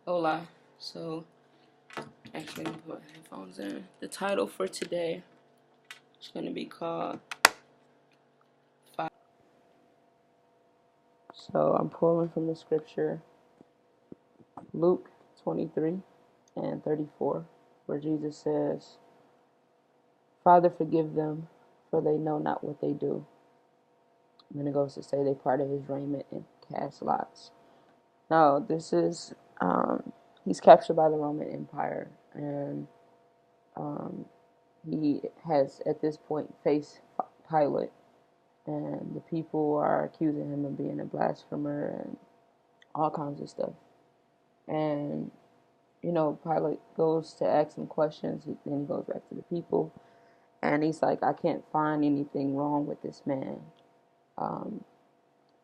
Hola. So, actually, I'm gonna put my headphones in. The title for today is going to be called Five. So, I'm pulling from the scripture Luke 23 and 34, where Jesus says, Father, forgive them, for they know not what they do. And then it goes to say they parted his raiment and cast lots. Now, this is, he's captured by the Roman Empire, and um, he has at this point faced Pilate, and the people are accusing him of being a blasphemer and all kinds of stuff. And Pilate goes to ask him questions. Then he goes back to the people, and he's like, "I can't find anything wrong with this man." Um,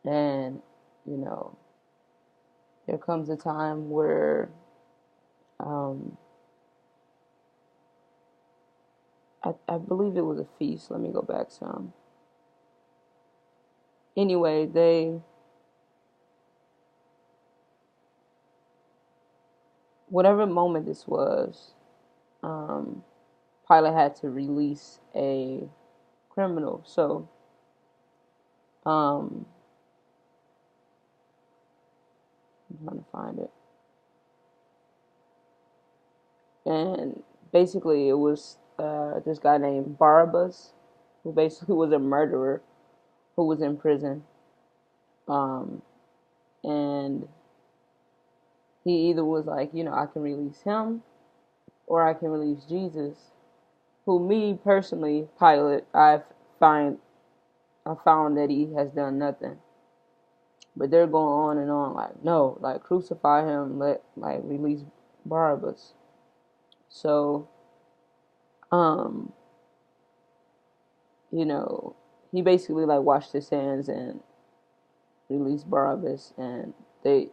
and you know, there comes a time where um, I believe it was a feast. Let me go back some. Anyway, whatever moment this was, um, Pilate had to release a criminal. So, I'm trying to find it. And basically, it was this guy named Barabbas, who basically was a murderer who was in prison. Um, and he either was like, I can release him or I can release Jesus, who me personally, Pilate, find I found that he has done nothing. But they're going on and on like, no, like crucify him, release Barabbas. So, um, you know, he basically like washed his hands and released Barabbas, and they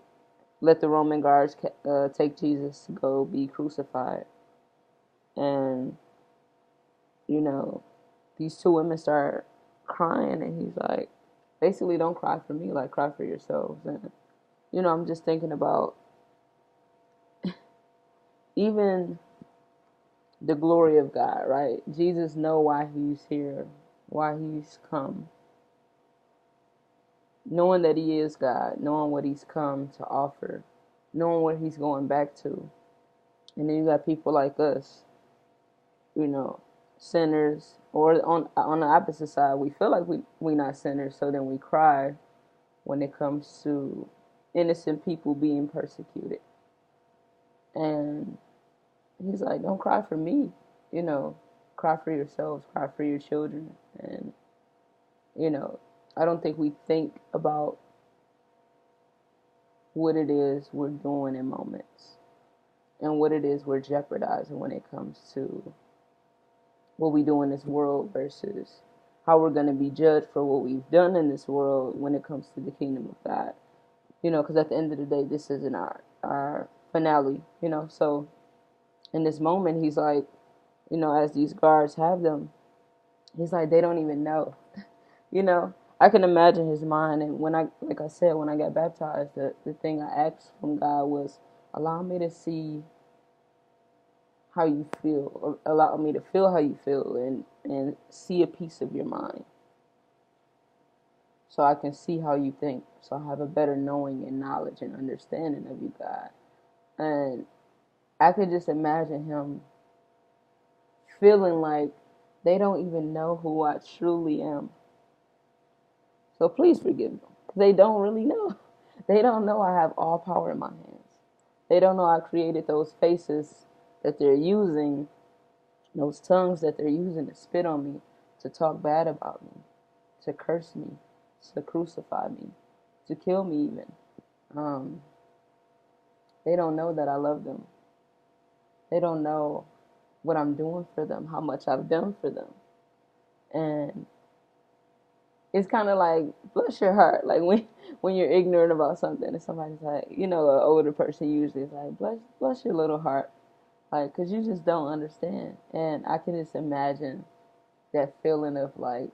let the Roman guards take Jesus to go be crucified. And you know, these two women start crying, and he's like, basically, don't cry for me, like cry for yourselves. And I'm just thinking about even the glory of God, right? Jesus know why he's here, why he's come, knowing that he is God, knowing what he's come to offer, knowing where he's going back to. And then you got people like us, you know, sinners, or on the opposite side, we feel like we not sinners, so then we cry when it comes to innocent people being persecuted. And he's like, don't cry for me, you know, cry for yourselves, cry for your children. And you know, I don't think we think about what it is we're doing in moments and what it is we're jeopardizing when it comes to what we do in this world versus how we're going to be judged for what we've done in this world when it comes to the kingdom of God. Because at the end of the day, this isn't our finale, So in this moment, he's like, as these guards have them, he's like, they don't even know. you know, I can imagine his mind. And like I said, when I got baptized, the thing I asked from God was, allow me to see how you feel, or allow me to feel how you feel, and see a piece of your mind, so I can see how you think, so I have a better knowing and knowledge and understanding of you, God. And I could just imagine him feeling like they don't even know who I truly am. So please forgive them. They don't really know. They don't know I have all power in my hands. They don't know I created those faces that they're using, those tongues that they're using to spit on me, to talk bad about me, to curse me, to crucify me, to kill me even. Um, they don't know that I love them. They don't know what I'm doing for them, how much I've done for them. And it's kind of like, bless your heart. Like when you're ignorant about something and somebody's like, an older person usually is like, bless your little heart. Like, because you just don't understand. And I can just imagine that feeling of like,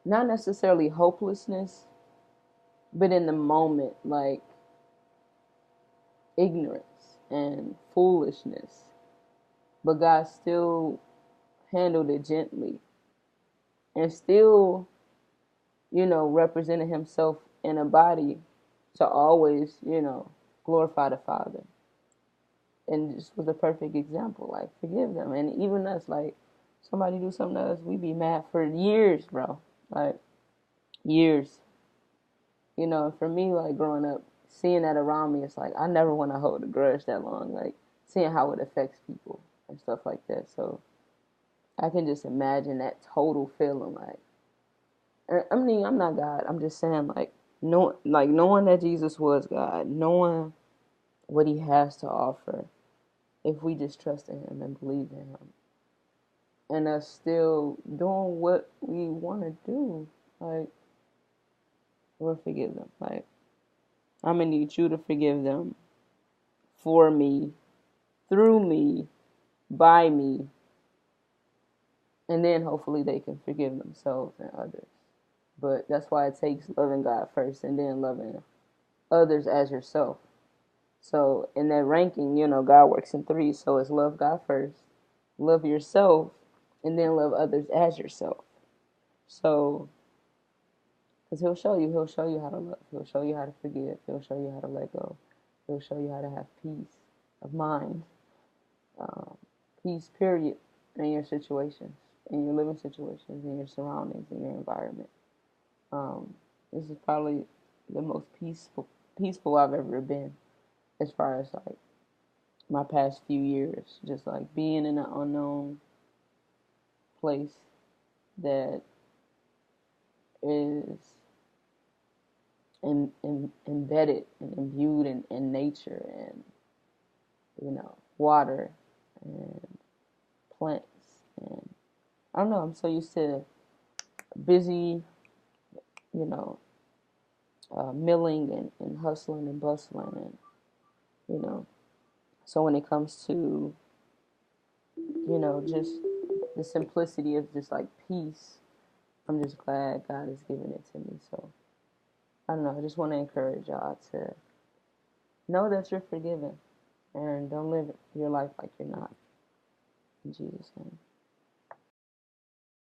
not necessarily hopelessness, but in the moment, like, ignorance and foolishness, but God still handled it gently and still, represented himself in a body to always, glorify the Father. And just was a perfect example. Like, forgive them. And even us, like, somebody do something to us, we be mad for years, bro. Like, years. For me, like, growing up, seeing that around me, it's like, I never want to hold a grudge that long. Like, seeing how it affects people and stuff like that. So, I can just imagine that total feeling. Like, I mean, I'm not God. I'm just saying, knowing that Jesus was God, knowing what he has to offer, if we just trust in him and believe in him, and us still doing what we want to do, like, we'll forgive them. Like, I'm gonna need you to forgive them for me, through me, by me, and then hopefully they can forgive themselves and others. But that's why it takes loving God first and then loving others as yourself. So in that ranking, God works in threes. So it's love God first, love yourself, and then love others as yourself. So, because he'll show you how to love. He'll show you how to forgive. He'll show you how to let go. He'll show you how to have peace of mind, um, peace, period, in your situations, in your living situations, in your surroundings, in your environment. This is probably the most peaceful I've ever been, as far as like my past few years, just like being in an unknown place that is embedded and imbued in nature and water and plants, and I don't know, I'm so used to busy, you know milling and hustling and bustling, and you know so when it comes to just the simplicity of just like peace, I'm just glad God has given it to me. So I don't know, I just want to encourage y'all to know that you're forgiven and don't live your life like you're not. In Jesus' name.